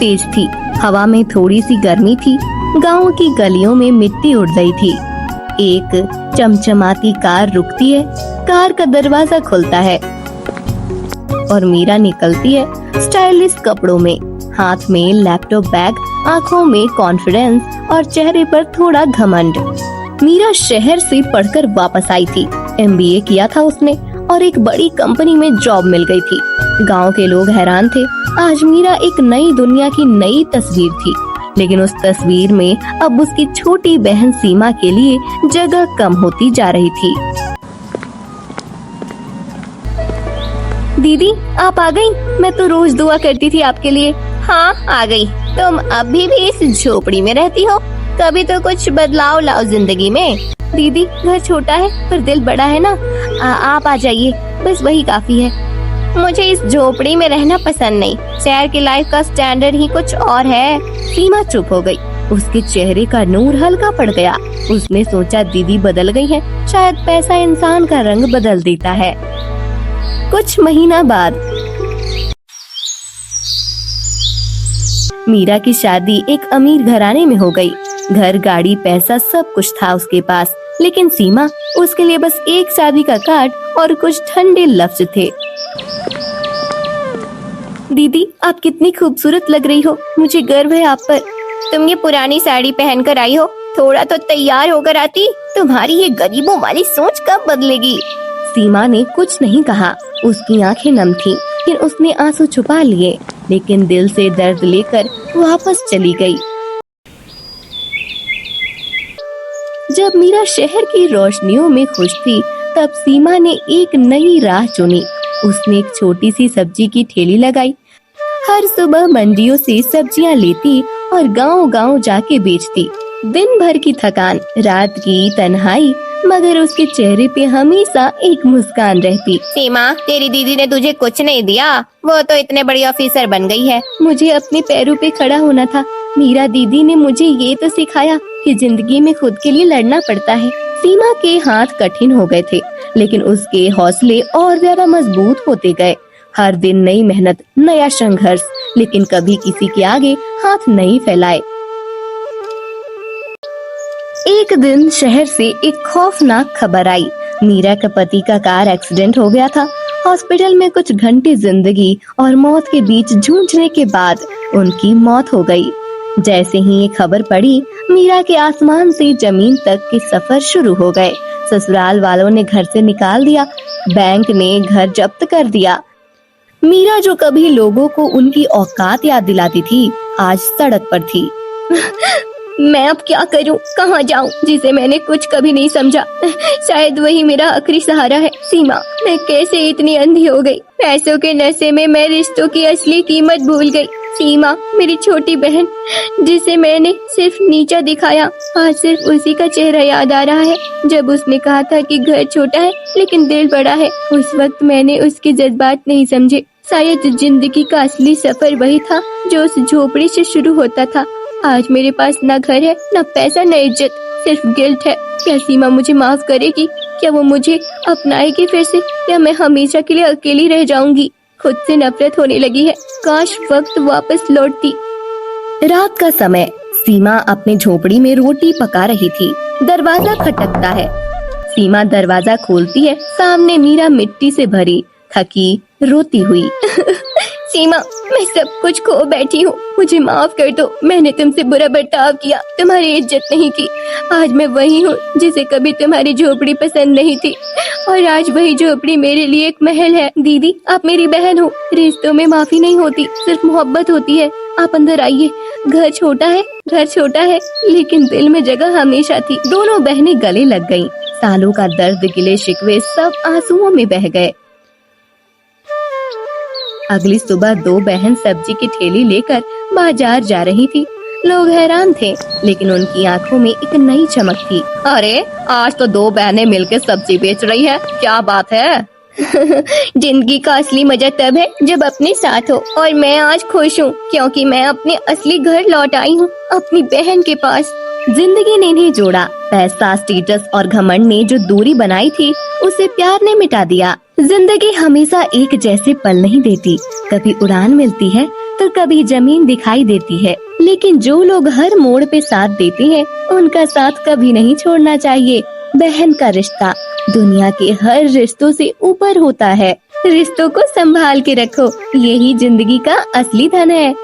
तेज थी। हवा में थोड़ी सी गर्मी थी। गांव की गलियों में मिट्टी उड़ गई थी। एक चमचमाती कार रुकती है। कार का दरवाजा खुलता है और मीरा निकलती है स्टाइलिश कपड़ों में, हाथ में लैपटॉप बैग, आंखों में कॉन्फिडेंस और चेहरे पर थोड़ा घमंड। मीरा शहर से पढ़कर वापस आई थी। MBA किया था उसने और एक बड़ी कंपनी में जॉब मिल गई थी। गांव के लोग हैरान थे। आज मीरा एक नई दुनिया की नई तस्वीर थी, लेकिन उस तस्वीर में अब उसकी छोटी बहन सीमा के लिए जगह कम होती जा रही थी। दीदी, आप आ गई? मैं तो रोज दुआ करती थी आपके लिए। हाँ, आ गई। तुम अभी भी इस झोपड़ी में रहती हो? कभी तो कुछ बदलाव लाओ जिंदगी में। दीदी, घर छोटा है पर दिल बड़ा है ना। आप आ जाइए, बस वही काफी है। मुझे इस झोपड़ी में रहना पसंद नहीं। शहर की लाइफ का स्टैंडर्ड ही कुछ और है। सीमा चुप हो गई। उसके चेहरे का नूर हल्का पड़ गया। उसने सोचा दीदी बदल गई है, शायद पैसा इंसान का रंग बदल देता है। कुछ महीना बाद मीरा की शादी एक अमीर घराने में हो गई। घर, गाड़ी, पैसा सब कुछ था उसके पास, लेकिन सीमा, उसके लिए बस एक शादी का कार्ड और कुछ ठंडे लफ्ज थे। दीदी, आप कितनी खूबसूरत लग रही हो। मुझे गर्व है आप पर। तुम ये पुरानी साड़ी पहनकर आई हो, थोड़ा तो तैयार होकर आती। तुम्हारी ये गरीबों वाली सोच कब बदलेगी? सीमा ने कुछ नहीं कहा। उसकी आंखें नम थीं, फिर उसने आंसू छुपा लिए, लेकिन दिल से दर्द लेकर वापस चली गई। जब मीरा शहर की रोशनियों में खुश थी, तब सीमा ने एक नई राह चुनी। उसने एक छोटी सी सब्जी की ठेली लगाई। हर सुबह मंडियों से सब्जियां लेती और गांव-गांव जाके बेचती। दिन भर की थकान, रात की तन्हाई, मगर उसके चेहरे पे हमेशा एक मुस्कान रहती। सीमा, तेरी दीदी ने तुझे कुछ नहीं दिया। वो तो इतने बड़ी ऑफिसर बन गई है। मुझे अपने पैरों पे खड़ा होना था। मीरा दीदी ने मुझे ये तो सिखाया कि जिंदगी में खुद के लिए लड़ना पड़ता है। सीमा के हाथ कठिन हो गए थे, लेकिन उसके हौसले और ज्यादा मजबूत होते गए। हर दिन नई मेहनत, नया संघर्ष, लेकिन कभी किसी के आगे हाथ नहीं फैलाए। एक दिन शहर से एक खौफनाक खबर आई। मीरा के पति का कार एक्सीडेंट हो गया था। हॉस्पिटल में कुछ घंटे जिंदगी और मौत के बीच जूझने के बाद उनकी मौत हो गई। जैसे ही ये खबर पड़ी, मीरा के आसमान से जमीन तक के सफर शुरू हो गए। ससुराल वालों ने घर से निकाल दिया, बैंक ने घर जब्त कर दिया। मीरा, जो कभी लोगों को उनकी औकात याद दिलाती थी, आज सड़क पर थी। मैं अब क्या करूं, कहां जाऊं, जिसे मैंने कुछ कभी नहीं समझा। शायद वही मेरा आखिरी सहारा है। सीमा, मैं कैसे इतनी अंधी हो गई। पैसों के नशे में मैं रिश्तों की असली कीमत भूल गई। सीमा, मेरी छोटी बहन, जिसे मैंने सिर्फ नीचा दिखाया, आज सिर्फ उसी का चेहरा याद आ रहा है। जब उसने कहा था कि घर छोटा है लेकिन दिल बड़ा है, उस वक्त मैंने उसके जज्बात नहीं समझे। शायद जिंदगी का असली सफर वही था जो उस झोपड़ी से शुरू होता था। आज मेरे पास न घर है, न पैसा, न इज्जत, सिर्फ गिल्ट है। क्या सीमा मुझे माफ करेगी? क्या वो मुझे अपनाएगी फिर से, या मैं हमेशा के लिए अकेली रह जाऊंगी? खुद से नफरत होने लगी है। काश वक्त वापस लौटती। रात का समय, सीमा अपने झोपड़ी में रोटी पका रही थी। दरवाजा खटकता है। सीमा दरवाजा खोलती है। सामने मीरा मिट्टी से भरी, थकी, रोती हुई। सीमा, मैं सब कुछ खो बैठी हूँ। मुझे माफ कर दो। मैंने तुमसे बुरा बर्ताव किया, तुम्हारी इज्जत नहीं की। आज मैं वही हूँ जिसे कभी तुम्हारी झोपड़ी पसंद नहीं थी, और आज वही झोपड़ी मेरे लिए एक महल है। दीदी, आप मेरी बहन हो। रिश्तों में माफी नहीं होती, सिर्फ मोहब्बत होती है। आप अंदर आइए। घर छोटा है, लेकिन दिल में जगह हमेशा थी। दोनों बहनें गले लग गईं। सालों का दर्द, गिले शिकवे सब आंसुओं में बह गए। अगली सुबह दो बहन सब्जी की ठेली लेकर बाजार जा रही थी। लोग हैरान थे, लेकिन उनकी आंखों में एक नई चमक थी। अरे, आज तो दो बहनें मिलकर सब्जी बेच रही हैं। क्या बात है? जिंदगी का असली मजा तब है जब अपने साथ हो, और मैं आज खुश हूँ क्योंकि मैं अपने असली घर लौट आई हूँ, अपनी बहन के पास। जिंदगी ने इन्हें जोड़ा। पैसा, स्टेटस और घमंड ने जो दूरी बनाई थी, उसे प्यार ने मिटा दिया। जिंदगी हमेशा एक जैसे पल नहीं देती। कभी उड़ान मिलती है तो कभी जमीन दिखाई देती है, लेकिन जो लोग हर मोड़ पे साथ देते हैं उनका साथ कभी नहीं छोड़ना चाहिए। बहन का रिश्ता दुनिया के हर रिश्तों से ऊपर होता है। रिश्तों को संभाल के रखो, यही जिंदगी का असली धन है।